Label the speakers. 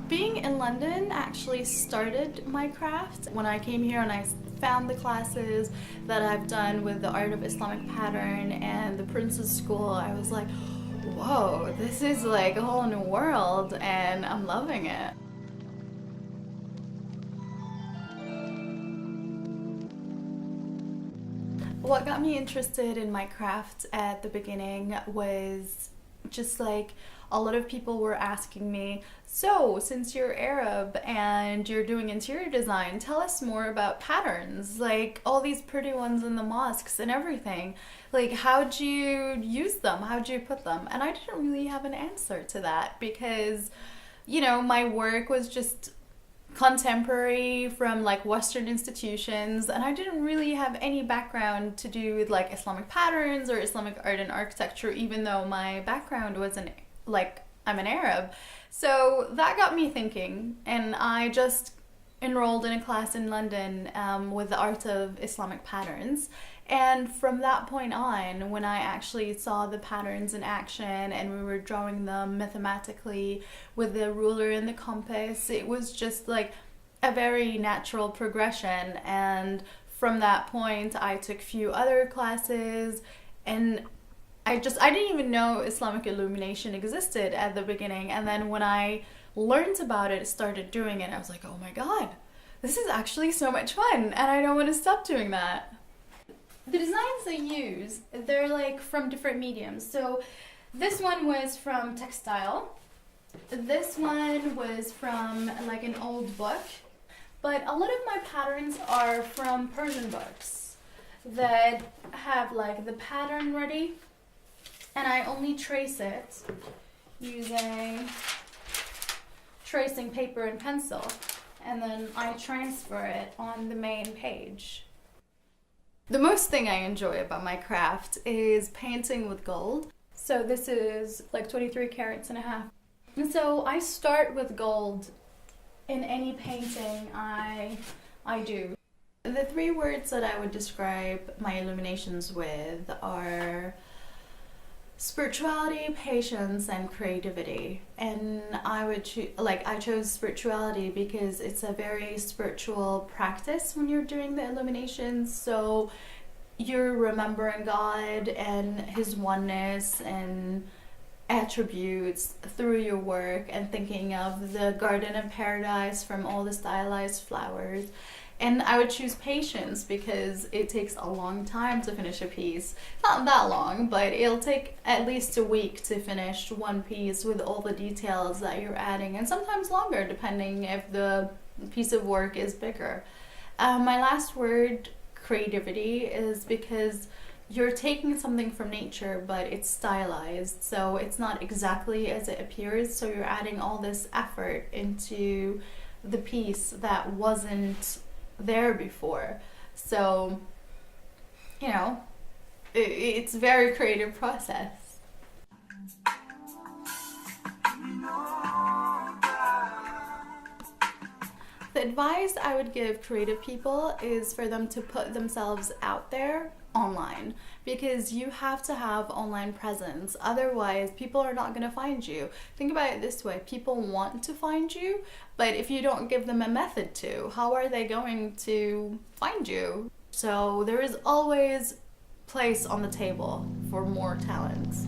Speaker 1: Being in London actually started my craft. When I came here and I found the classes that I've done with the Art of Islamic Pattern and the Prince's School, I was like, whoa, this is like a whole new world and I'm loving it. What got me interested in my craft at the beginning was just like a lot of people were asking me, so since you're Arab and you're doing interior design, tell us more about patterns, like all these pretty ones in the mosques and everything. Like, how'd you use them? How'd you put them? And I didn't really have an answer to that because, you know, my work was just contemporary from like Western institutions, and I didn't really have any background to do with like Islamic patterns or Islamic art and architecture, even though my background wasn't like, I'm an Arab. So that got me thinking, and I just enrolled in a class in London with the Art of Islamic Patterns. And from that point on, when I actually saw the patterns in action and we were drawing them mathematically with the ruler and the compass, it was just like a very natural progression. And from that point, I took a few other classes, and I didn't even know Islamic Illumination existed at the beginning. And then when I learned about it, started doing it, I was like, oh my God, this is actually so much fun, and I don't want to stop doing that. The designs I use, they're like from different mediums. So this one was from textile. This one was from like an old book. But a lot of my patterns are from Persian books that have like the pattern ready, and I only trace it using tracing paper and pencil, and then I transfer it on the main page. The most thing I enjoy about my craft is painting with gold. So this is like 23 carats and a half. And so I start with gold in any painting I do. The three words that I would describe my illuminations with are spirituality, patience, and creativity. And I chose spirituality because it's a very spiritual practice when you're doing the illuminations. So you're remembering God and His oneness and attributes through your work, and thinking of the Garden of Paradise from all the stylized flowers. And I would choose patience because it takes a long time to finish a piece. Not that long, but it'll take at least a week to finish one piece with all the details that you're adding, and sometimes longer depending if the piece of work is bigger. My last word, creativity, is because you're taking something from nature, but it's stylized, so it's not exactly as it appears, so you're adding all this effort into the piece that wasn't there before. So, you know, it's a very creative process. The advice I would give creative people is for them to put themselves out there online, because you have to have online presence, otherwise people are not going to find you. Think about it this way: people want to find you, but if you don't give them a method to, how are they going to find you? So there is always place on the table for more talents.